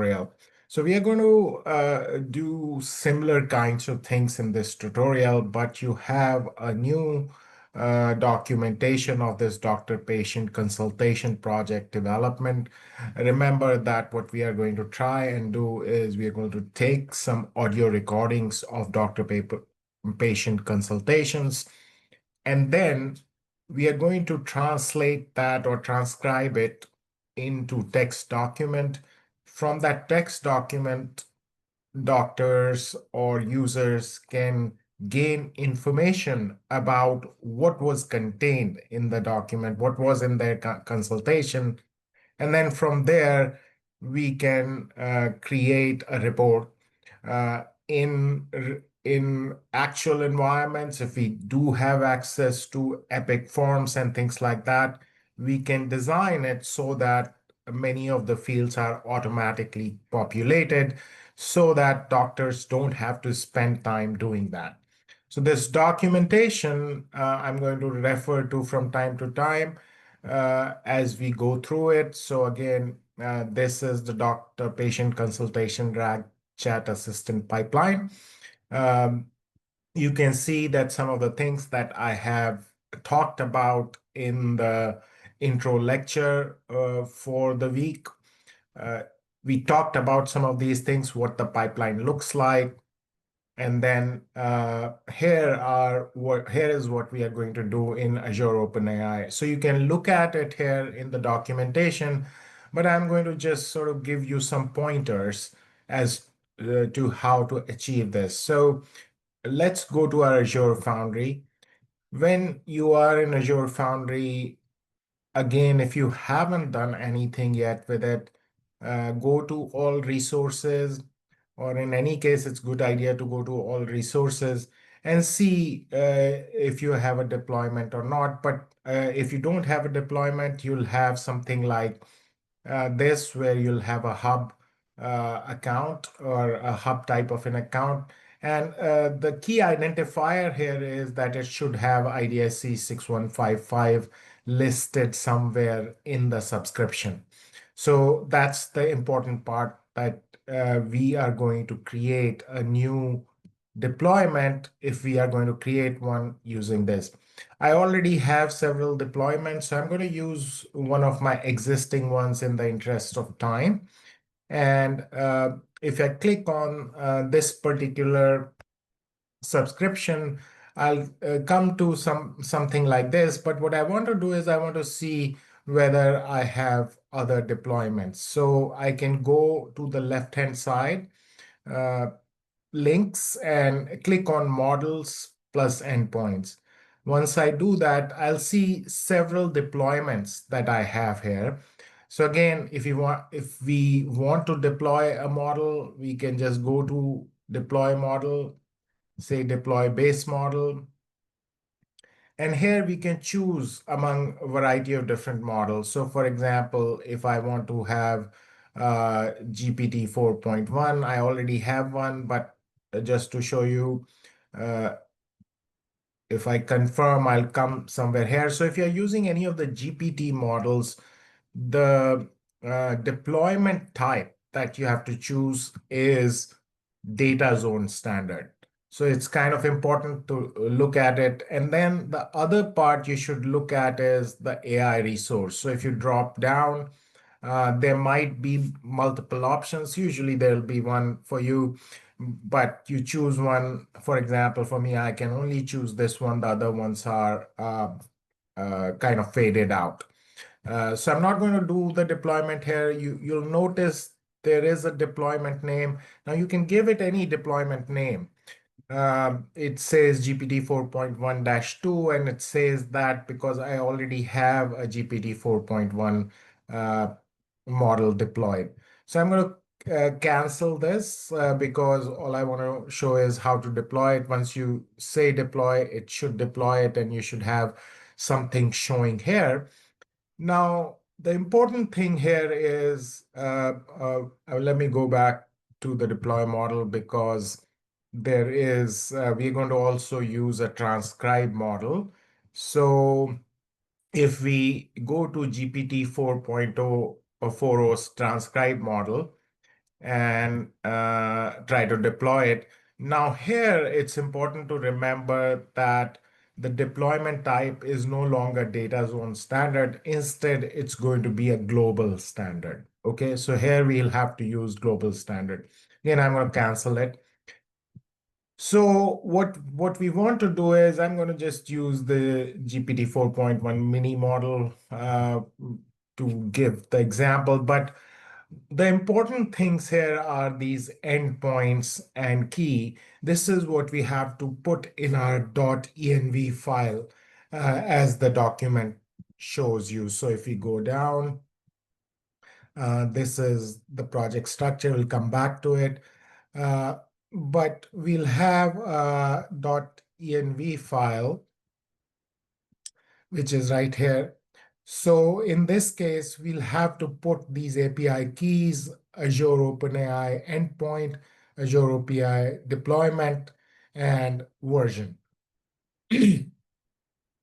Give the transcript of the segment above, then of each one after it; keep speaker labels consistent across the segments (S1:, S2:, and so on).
S1: tutorial. So we are going to do similar kinds of things in this tutorial, but you have a new documentation of this doctor-patient consultation project development. Remember that what we are going to try and do is we are going to take some audio recordings of doctor-patient consultations, and then we are going to translate that or transcribe it into text document. From that text document, doctors or users can gain information about what was contained in the document, what was in their consultation. And then from there, we can create a report uh, in actual environments. If we do have access to Epic Forms and things like that, we can design it so that many of the fields are automatically populated so that doctors don't have to spend time doing that. So this documentation I'm going to refer to from time to time as we go through it. So again, this is the doctor-patient consultation RAG chat assistant pipeline. Um, you can see that some of the things that I have talked about in the intro lecture for the week. Uh, we talked about some of these things, what the pipeline looks like. And then here is what we are going to do in Azure OpenAI. So you can look at it here in the documentation, but I'm going to just sort of give you some pointers as to how to achieve this. So let's go to our Azure Foundry. When you are in Azure Foundry, again, if you haven't done anything yet with it, go to all resources, or in any case, it's a good idea to go to all resources and see if you have a deployment or not. But if you don't have a deployment, you'll have something like this, where you'll have a hub account or a hub type of an account. And the key identifier here is that it should have IDSC 6155 listed somewhere in the subscription. So that's the important part, that we are going to create a new deployment if we are going to create one using this. I already have several deployments, so I'm going to use one of my existing ones in the interest of time. And if I click on this particular subscription, I'll come to something like this. But what I want to do is I want to see whether I have other deployments. So I can go to the left-hand side, uh, links, and click on models plus endpoints. Once I do that, I'll see several deployments that I have here. So again, if we want to deploy a model, we can just go to deploy model, say deploy base model. And here we can choose among a variety of different models. So for example, if I want to have GPT 4.1, I already have one, but just to show you, uh, if I confirm, I'll come somewhere here. So if you're using any of the GPT models, the deployment type that you have to choose is data zone standard. So it's kind of important to look at it. And then the other part you should look at is the AI resource. So if you drop down, there might be multiple options. Usually there'll be one for you, but you choose one. For example, for me, I can only choose this one. The other ones are kind of faded out. So I'm not going to do the deployment here. You'll notice there is a deployment name. Now you can give it any deployment name. It says GPT 4.1-2, and it says that because I already have a GPT 4.1 model deployed. So I'm going to cancel this because all I want to show is how to deploy it. Once you say deploy, it should deploy it, and you should have something showing here. Now, the important thing here is, let me go back to the deploy model, because we're going to also use a transcribe model. So if we go to GPT 4.0 or 4.0's transcribe model, and try to deploy it. Now here, it's important to remember that the deployment type is no longer data zone standard. Instead, it's going to be a global standard. Okay, so here we'll have to use global standard. Again, I'm going to cancel it. So what we want to do is I'm going to just use the GPT 4.1 mini model to give the example, but the important things here are these endpoints and key. This is what we have to put in our .env file as the document shows you. So if we go down, this is the project structure. We'll come back to it. Uh, but we'll have a .env file, which is right here. So in this case, we'll have to put these API keys, Azure OpenAI endpoint, Azure API deployment, and version.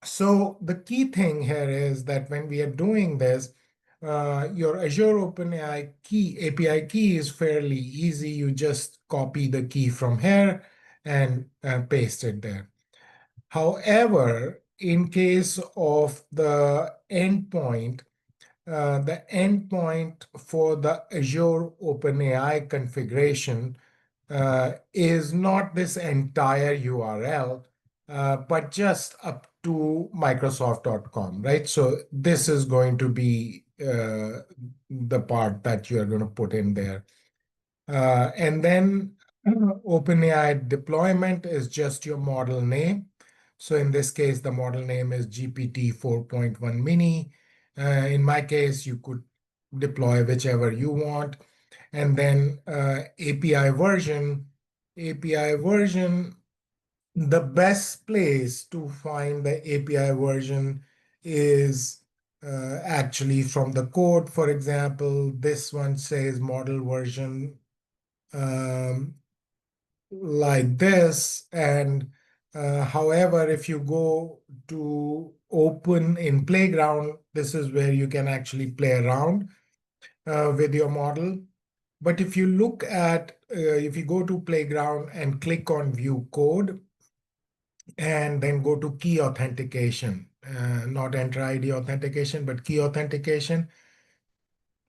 S1: So the key thing here is that when we are doing this, your Azure OpenAI key, API key is fairly easy. You just copy the key from here and paste it there. However, in case of the endpoint for the Azure OpenAI configuration is not this entire URL, but just up to Microsoft.com, right? So this is going to be the part that you're going to put in there. And then OpenAI deployment is just your model name. So in this case, the model name is GPT 4.1 mini. In my case, you could deploy whichever you want. And then API version, the best place to find the API version is actually from the code. For example, this one says model version um, like this. And however, if you go to open in Playground, this is where you can actually play around with your model. But if you look at, if you go to Playground and click on View Code, and then go to key authentication, not Enter ID authentication, but key authentication.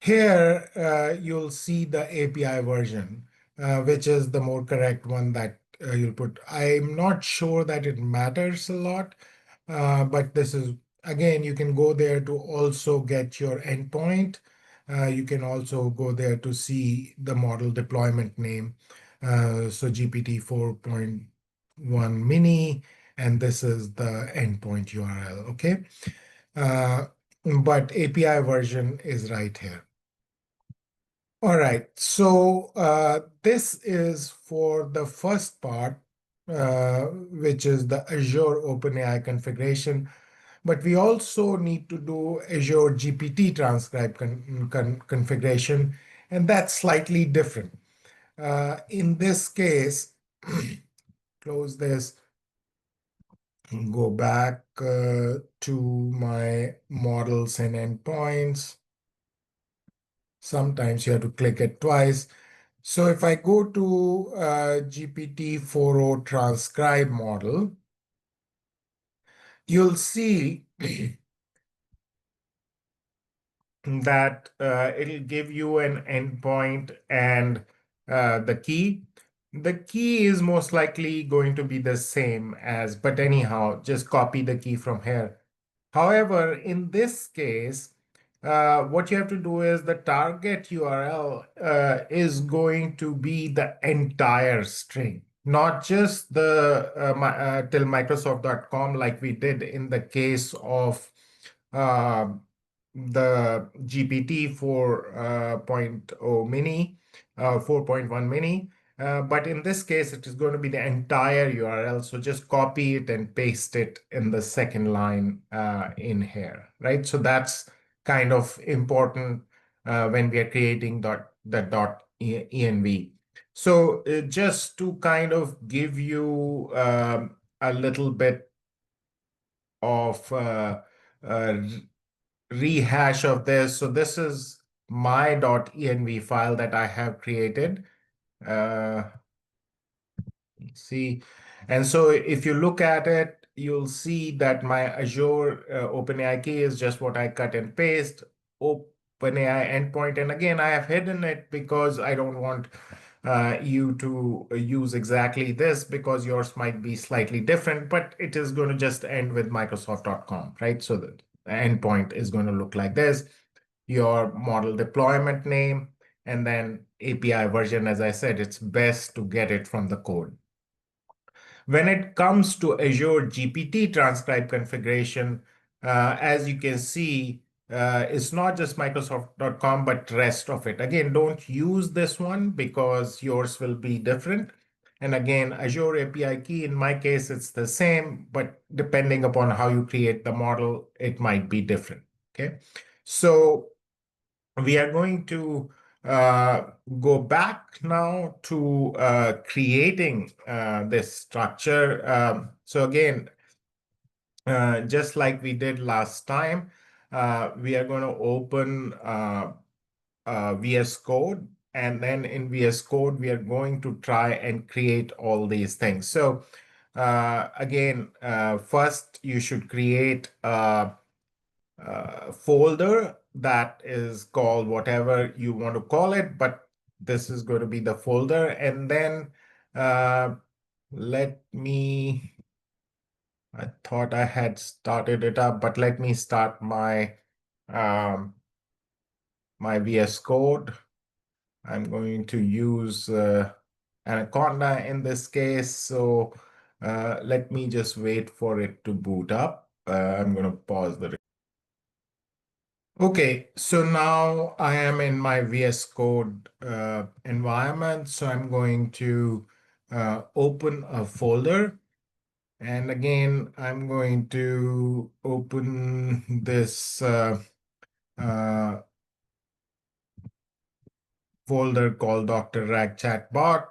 S1: Here, you'll see the API version, which is the more correct one that you'll put. I'm not sure that it matters a lot, but this is, again, you can go there to also get your endpoint. You can also go there to see the model deployment name. So GPT 4.1 mini, and this is the endpoint URL, okay? Uh, but API version is right here. All right, so this is for the first part, which is the Azure OpenAI configuration. But we also need to do Azure GPT transcribe configuration, and that's slightly different. In this case, close this, go back to my models and endpoints. Sometimes you have to click it twice. So if I go to GPT-4o transcribe model, you'll see that it'll give you an endpoint and the key. The key is most likely going to be the same as, but anyhow, just copy the key from here. However, in this case, what you have to do is the target URL is going to be the entire string, not just the till Microsoft.com like we did in the case of uh, the GPT 4.0 mini, 4.1 mini. But in this case, it is going to be the entire URL. So just copy it and paste it in the second line in here, right? So that's kind of important when we are creating .env. So just to kind of give you a little bit of rehash of this. So this is my.env file that I have created. Uh, See, and so if you look at it, you'll see that my Azure OpenAI key is just what I cut and paste, OpenAI endpoint. And again, I have hidden it because I don't want you to use exactly this because yours might be slightly different, but it is going to just end with Microsoft.com, right? So the endpoint is going to look like this, your model deployment name, and then API version. As I said, it's best to get it from the code. When it comes to Azure GPT transcribe configuration, as you can see, it's not just Microsoft.com, but rest of it. Again, don't use this one because yours will be different. And again, Azure API key, in my case, it's the same, but depending upon how you create the model, it might be different. Okay. So we are going to uh, go back now to creating this structure. So again, just like we did last time, we are going to open VS Code. And then in VS Code, we are going to try and create all these things. So again, first you should create folder that is called whatever you want to call it, but this is going to be the folder. And then uh, let me, I thought I had started it up, but let me start um, my VS Code. I'm going to use Anaconda in this case. So let me just wait for it to boot up. I'm going to pause the. Okay, so now I am in my VS Code environment. So I'm going to open a folder. And again, I'm going to open this uh, folder called Dr. Rag Chatbot.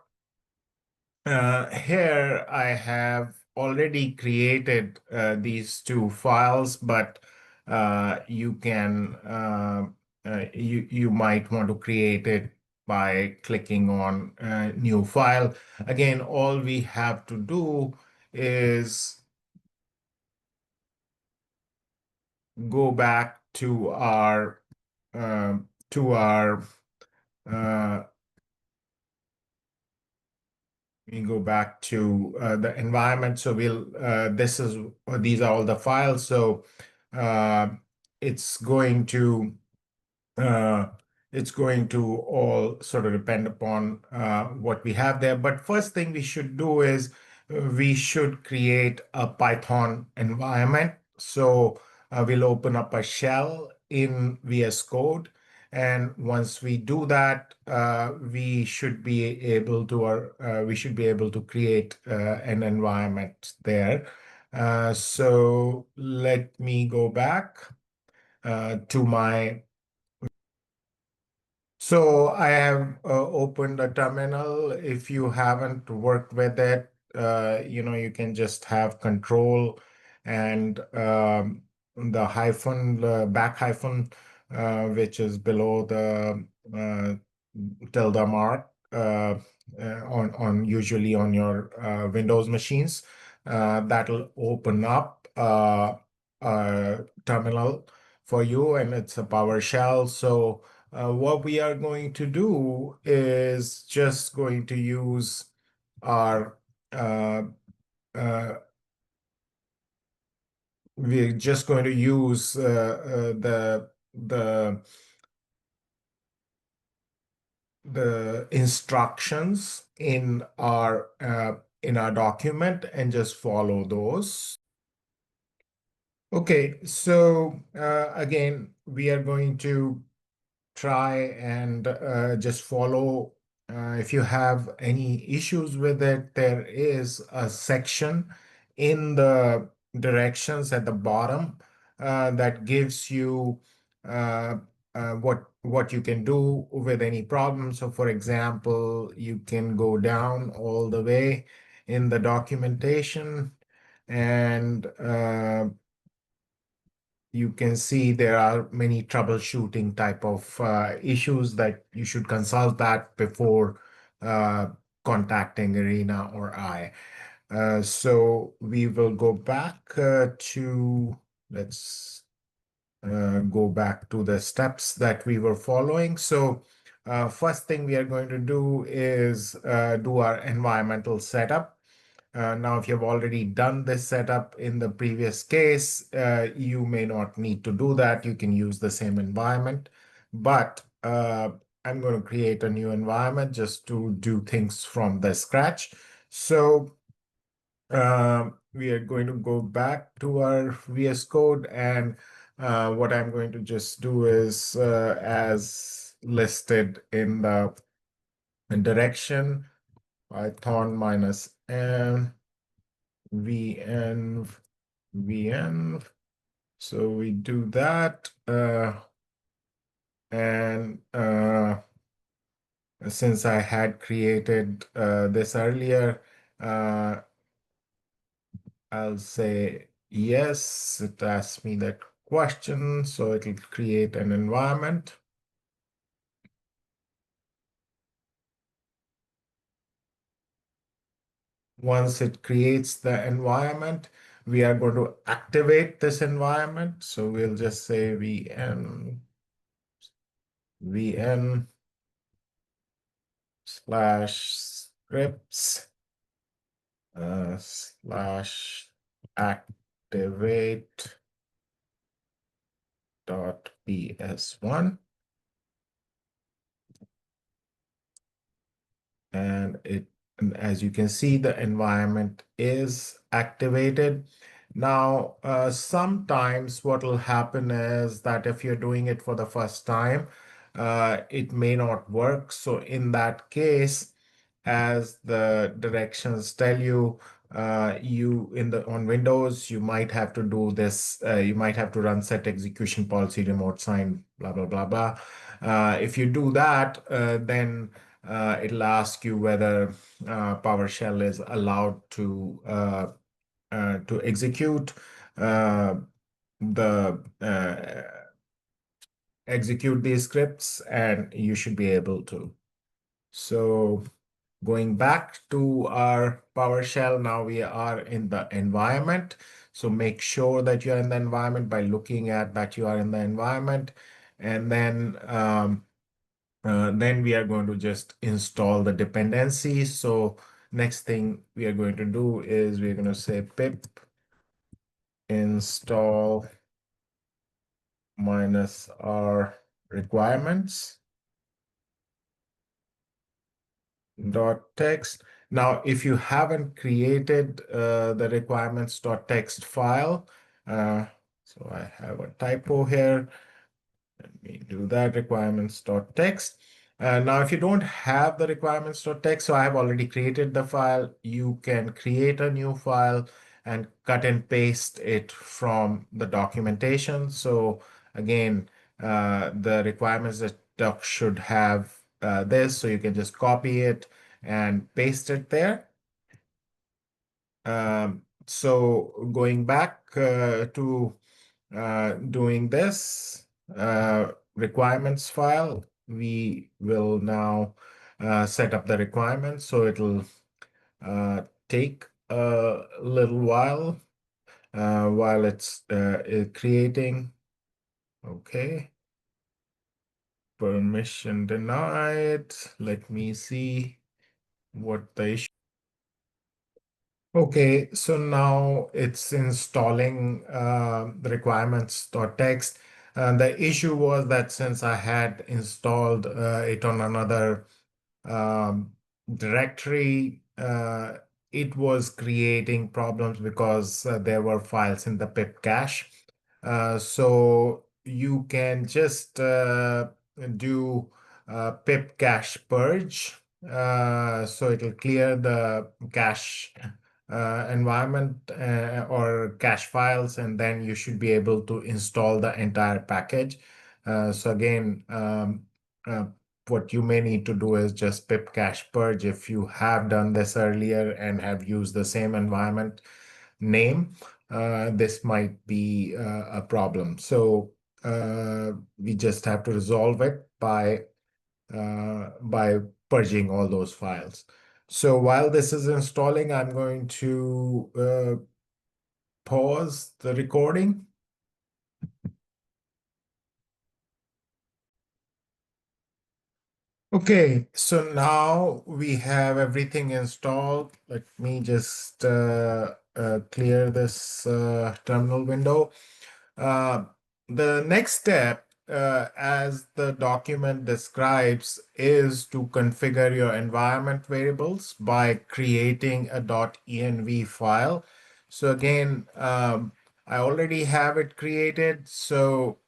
S1: Here I have already created these two files, but you can you might want to create it by clicking on new file. Again, all we have to do is go back to our um to our uh, we go back to the environment. So these are all the files. So uh, it's going to uh, it's going to all sort of depend upon what we have there. But first thing we should do is we should create a Python environment. So we'll open up a shell in VS Code. And once we do that, we should be able to create an environment there. So let me go back to my So I have opened a terminal. If you haven't worked with it, you can just have control and the back hyphen, which is below the tilde mark on usually on your Windows machines. That'll open up a terminal for you, and it's a PowerShell. So what we are going to do is just going to use our uh, we're just going to use the instructions in our document and just follow those. Okay, so again, we are going to try and just follow. If you have any issues with it, there is a section in the directions at the bottom that gives you what you can do with any problem. So, for example, you can go down all the way in the documentation and you can see there are many troubleshooting type of issues that you should consult that before uh, contacting Arena or I. So we will go back to, let's go back to the steps that we were following. So first thing we are going to do is do our environmental setup. Now, if you've already done this setup in the previous case, you may not need to do that. You can use the same environment, but I'm going to create a new environment just to do things from the scratch. So we are going to go back to our VS Code, and what I'm going to just do is as listed in the direction, Python minus n vn vn. So we do that, and since I had created this earlier, uh, I'll say yes. It asks me that question, so it'll create an environment. Once it creates the environment, we are going to activate this environment. So we'll just say vn slash scripts slash activate dot ps1, and as you can see, the environment is activated. Now, sometimes what will happen is that if you're doing it for the first time, it may not work. So in that case, as the directions tell you, you in the on Windows, you might have to do this. You might have to run set execution policy remote sign, blah, blah, blah, blah. If you do that, then it'll ask you whether PowerShell is allowed to execute uh, the execute these scripts, and you should be able to. So going back to our PowerShell, now we are in the environment. So make sure that you're in the environment by looking at that you are in the environment. And then we are going to just install the dependencies. So next thing we are going to do is we're going to say pip install minus our requirements dot text. Now, if you haven't created the requirements dot text file, so I have a typo here. Let me do that, requirements.txt. Now, if you don't have the requirements.txt, so I have already created the file, you can create a new file and cut and paste it from the documentation. So again, the requirements that doc should have this, so you can just copy it and paste it there. So going back to doing this requirements file, we will now set up the requirements. So it'll take a little while it's creating. Okay. Permission denied. Let me see what the issue. Okay, so now it's installing the requirements.txt. And the issue was that since I had installed it on another um, directory, it was creating problems because there were files in the pip cache. So you can just do pip cache purge. So it'll clear the cache environment or cache files, and then you should be able to install the entire package. So again, uh, what you may need to do is just pip cache purge if you have done this earlier and have used the same environment name. this might be a problem. So we just have to resolve it by purging all those files. So while this is installing, I'm going to pause the recording. Okay, so now we have everything installed. Let me just clear this terminal window. Uh, the next step, as the document describes, is to configure your environment variables by creating a .env file. So again, I already have it created, so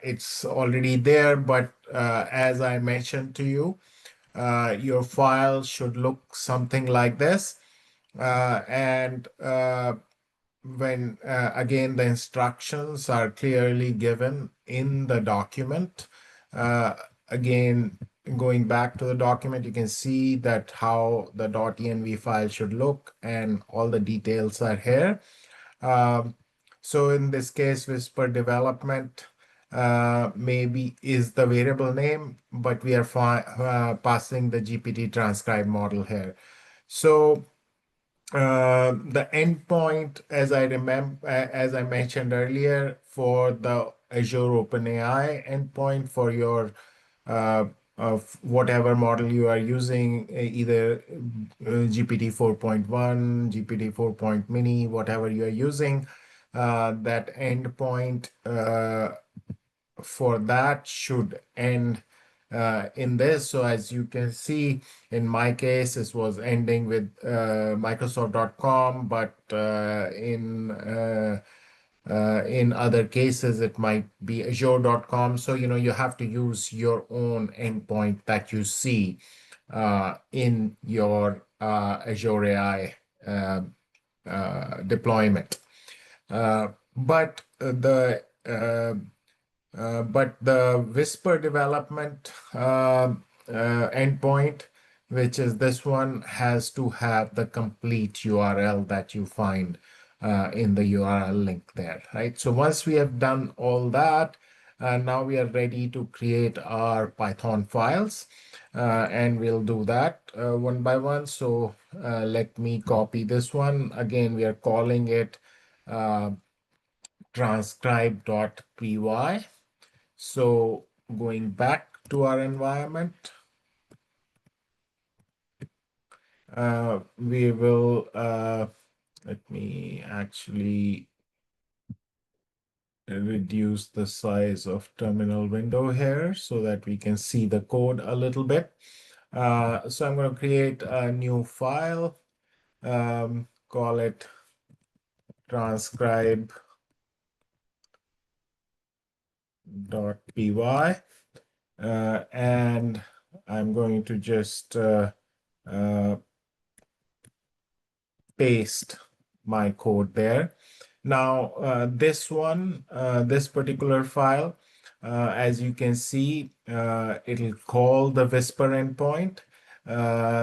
S1: it's already there. But as I mentioned to you, your file should look something like this. And when again the instructions are clearly given in the document. uh, Again, going back to the document, you can see that how the .env file should look, and all the details are here. um, so in this case, whisper development maybe is the variable name, but we are passing the GPT transcribe model here. So the endpoint, as I remember, as I mentioned earlier, for the Azure OpenAI endpoint for your of whatever model you are using, either GPT 4.1, GPT 4 point mini, whatever you are using, that endpoint for that should end in this. So as you can see, in my case, this was ending with Microsoft.com, but in other cases, it might be Azure.com. So, you have to use your own endpoint that you see in your Azure AI deployment. But the Whisper development endpoint, which is this one, has to have the complete URL that you find in the URL link there, right? So once we have done all that, now we are ready to create our Python files, and we'll do that one by one. So let me copy this one. Again, we are calling it uh, transcribe.py. So going back to our environment, we will, let me actually reduce the size of terminal window here so that we can see the code a little bit. So I'm going to create a new file, call it transcribe.py, and I'm going to just uh, paste my code there. Now, this particular file, as you can see, it'll call the Whisper endpoint.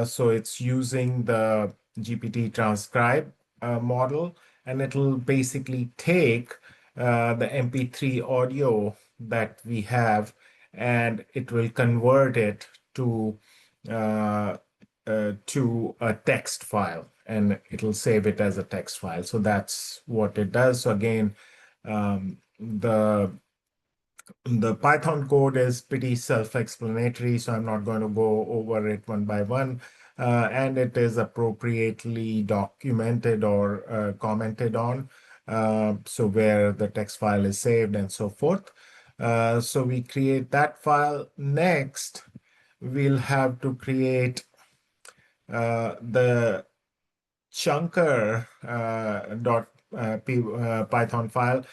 S1: So it's using the GPT transcribe model, and it'll basically take the MP3 audio that we have, and it will convert it uh, to a text file, and it'll save it as a text file. So that's what it does. So again, the Python code is pretty self-explanatory, so I'm not going to go over it one by one. And it is appropriately documented or commented on, so where the text file is saved and so forth. So we create that file. Next, we'll have to create the chunker Python file.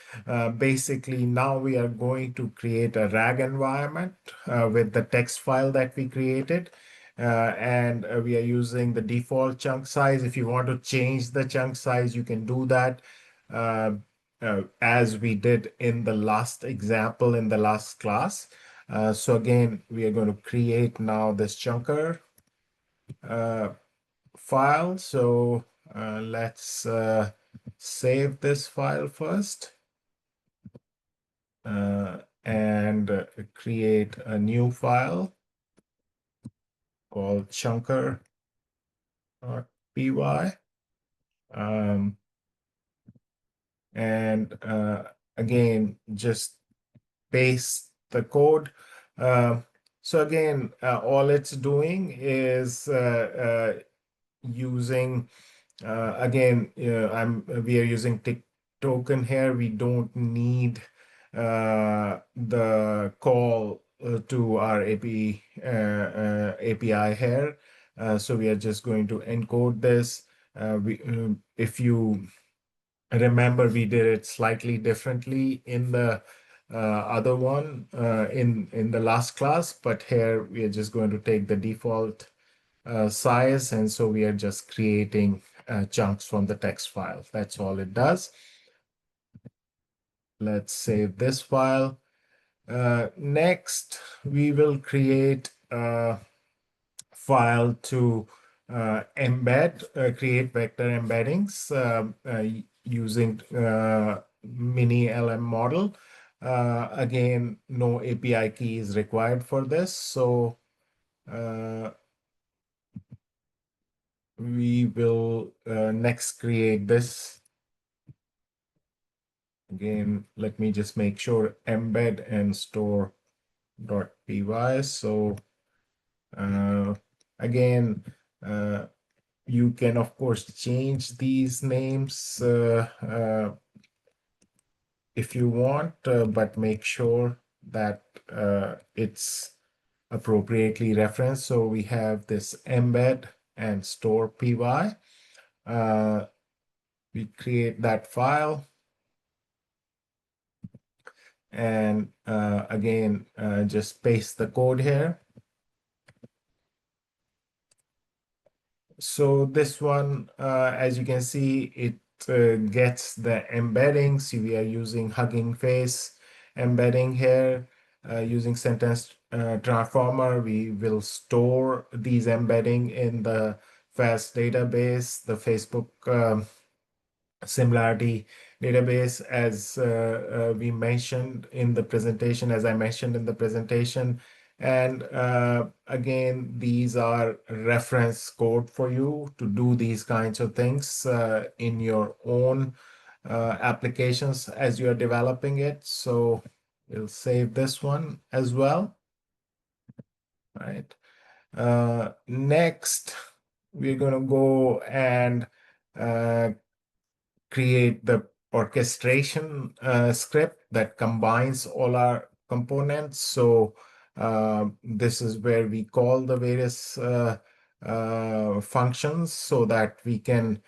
S1: Basically, now we are going to create a RAG environment with the text file that we created. And we are using the default chunk size. If you want to change the chunk size, you can do that, as we did in the last example in the last class. So again, we are going to create now this chunker file. So let's save this file first and create a new file called chunker.py. And again, just paste the code. So again, all it's doing is using again, we are using tick token here. We don't need the call to our API here. So we are just going to encode this. If you remember, we did it slightly differently in the other one in the last class, but here we are just going to take the default size, and so we are just creating chunks from the text file. That's all it does. Let's save this file. Next, we will create a file to create vector embeddings using mini LM model. Again, no API key is required for this. So we will next create this. Again, let me just make sure embed and store.py. So again, you can of course change these names if you want, but make sure that it's appropriately referenced. So we have this embed and store py. We create that file. And again, just paste the code here. So this one, as you can see, it gets the embeddings. We are using Hugging Face embedding here. Using sentence transformer, we will store these embedding in the FAST database, the Facebook similarity database, as we mentioned in the presentation, as I mentioned in the presentation. And again, these are reference code for you to do these kinds of things in your own applications as you are developing it. So we'll save this one as well. Right. Next, we're going to go and create the orchestration script that combines all our components. So this is where we call the various functions so that we can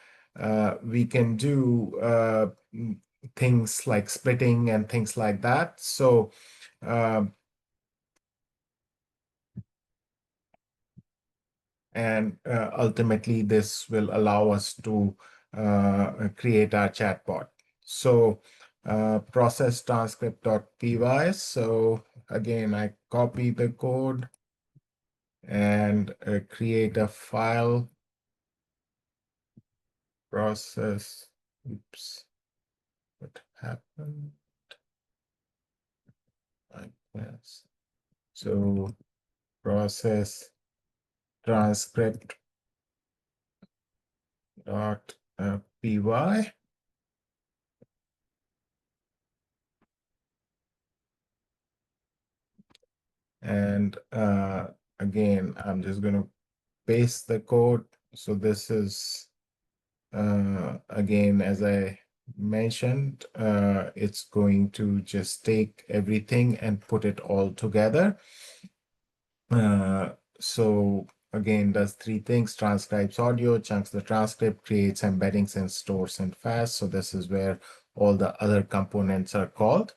S1: do things like splitting and things like that. So and ultimately this will allow us to create our chatbot. So process transcript.py. So again, I copy the code and create a file process. Oops, what happened? Like this. So process transcript.py. And again, I'm just going to paste the code. So this is, again, as I mentioned, it's going to just take everything and put it all together. So again, does three things: transcribes audio, chunks the transcript, creates embeddings, and stores in fast. So this is where all the other components are called.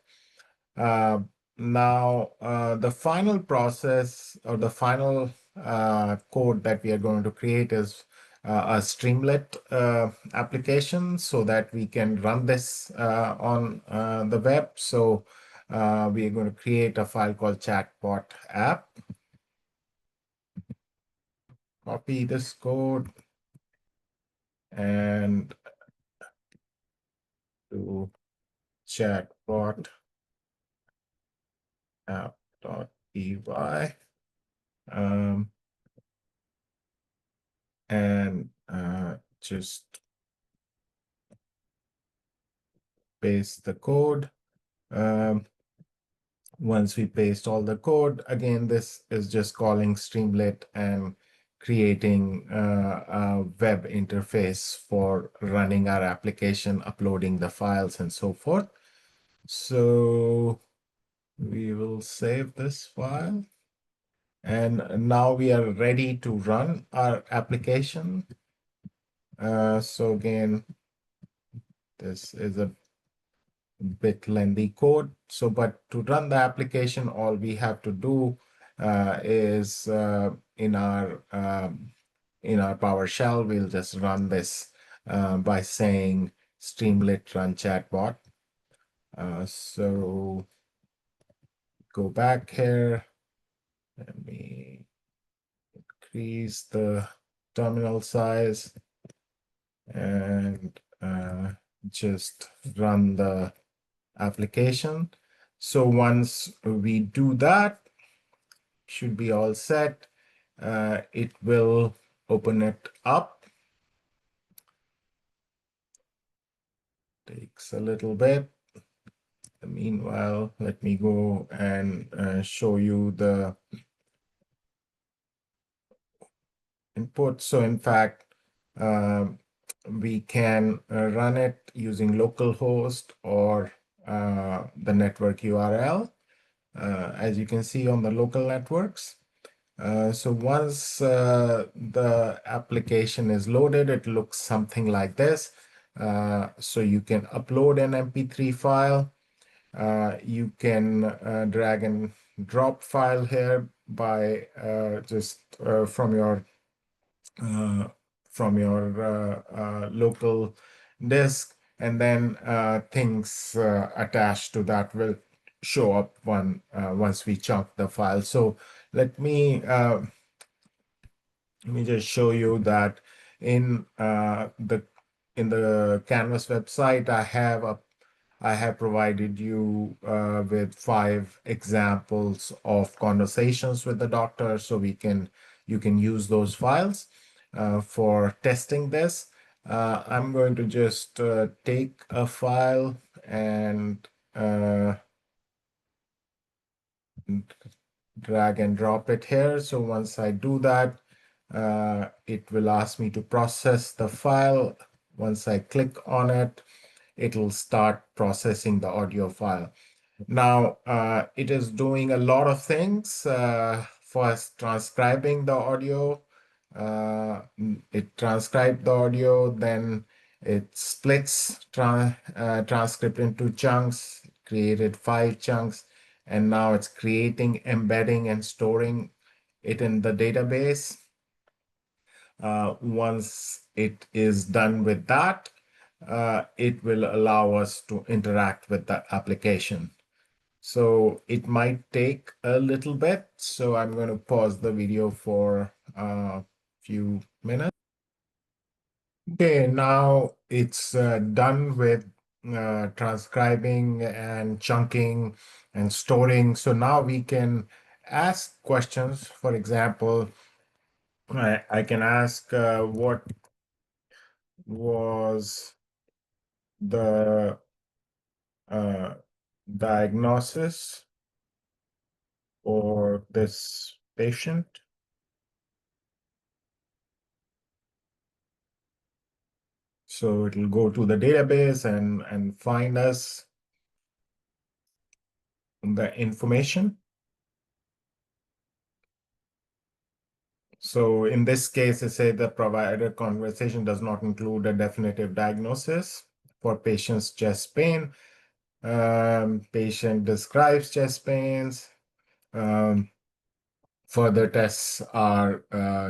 S1: Now, the final process or the final code that we are going to create is a Streamlit application so that we can run this on the web. So we are going to create a file called chatbot app. Copy this code and to chatbot app.py, and just paste the code. Once we paste all the code, again, this is just calling Streamlit and creating a web interface for running our application, uploading the files, and so forth. So we will save this file. And now we are ready to run our application. So again, this is a bit lengthy code. So, but to run the application, all we have to do is in our PowerShell, we'll just run this by saying Streamlit run chatbot. So go back here. Let me increase the terminal size and just run the application. So once we do that, should be all set. It will open it up. Takes a little bit. Meanwhile, let me go and show you the input. So in fact, we can run it using localhost or the network URL, as you can see on the local networks. So once the application is loaded, it looks something like this. So you can upload an MP3 file. You can drag and drop file here by just from your local disk, and then things attached to that will show up once we chunk the file. So let me just show you that in the Canvas website, I have provided you with 5 examples of conversations with the doctor, so you can use those files for testing this. I'm going to just take a file and drag and drop it here. So once I do that, it will ask me to process the file. Once I click on it, it'll start processing the audio file. Now, it is doing a lot of things. First, transcribing the audio. It transcribed the audio, then it splits transcript into chunks, created 5 chunks, and now it's creating, embedding, and storing it in the database. Once it is done with that, it will allow us to interact with the application. So it might take a little bit. So I'm going to pause the video for a few minutes. Okay, now it's done with transcribing and chunking and storing. So now we can ask questions. For example, I can ask what was the diagnosis for this patient. So it'll go to the database and find us the information. So in this case, it says the provider conversation does not include a definitive diagnosis for patient's chest pain. Patient describes chest pains. Further tests are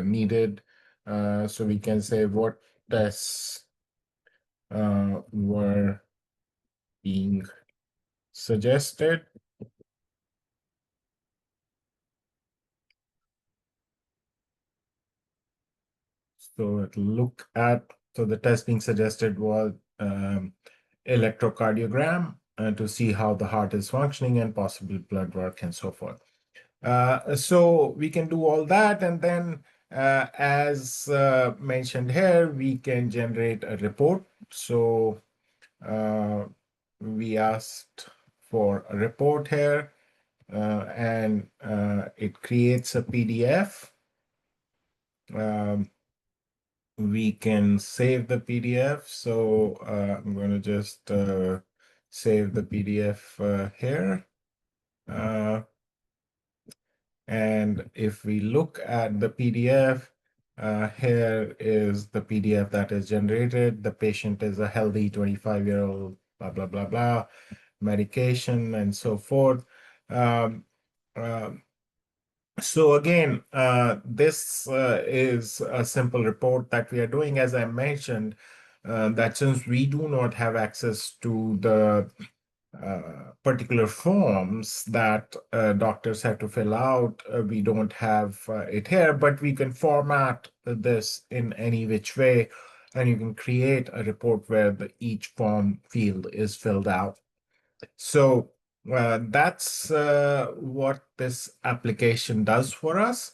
S1: needed. So we can say what tests were being suggested. So it'll look at, so the test being suggested was electrocardiogram to see how the heart is functioning and possible blood work and so forth. So we can do all that, and then as mentioned here, we can generate a report. So we asked for a report here, and it creates a PDF. We can save the PDF. So I'm going to just save the PDF here. And if we look at the PDF, here is the PDF that is generated. The patient is a healthy 25-year-old, blah, blah, blah, blah, medication and so forth. Um, um, so again, this is a simple report that we are doing, as I mentioned, that since we do not have access to the particular forms that doctors have to fill out. We don't have it here, but we can format this in any which way, and you can create a report where each form field is filled out. So that's what this application does for us.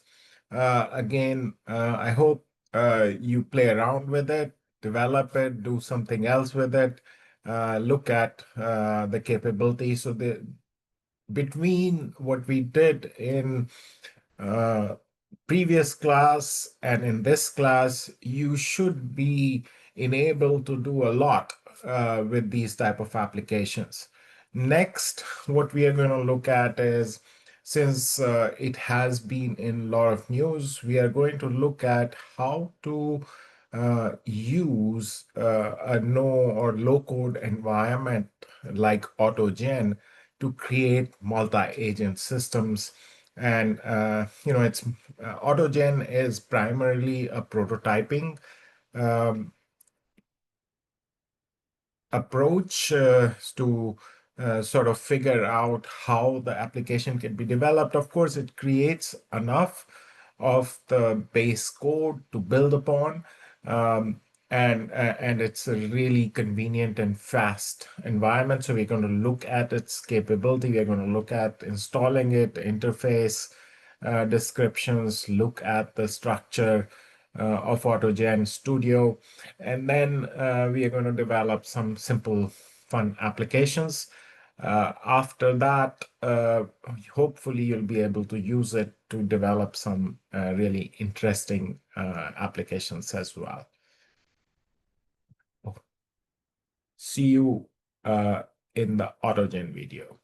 S1: Again, I hope you play around with it, develop it, do something else with it, look at the capabilities. So between what we did in uh, previous class and in this class, you should be enabled to do a lot with these type of applications. Next, what we are going to look at is, since it has been in a lot of news, we are going to look at how to use a no or low code environment like AutoGen to create multi-agent systems. And it's AutoGen is primarily a prototyping um, approach to sort of figure out how the application can be developed. Of course, it creates enough of the base code to build upon, um, and it's a really convenient and fast environment. So we're going to look at its capability. We're going to look at installing it, interface descriptions, look at the structure of AutoGen Studio, and then we are going to develop some simple, fun applications. After that, hopefully you'll be able to use it to develop some really interesting applications as well. See you in the AutoGen video.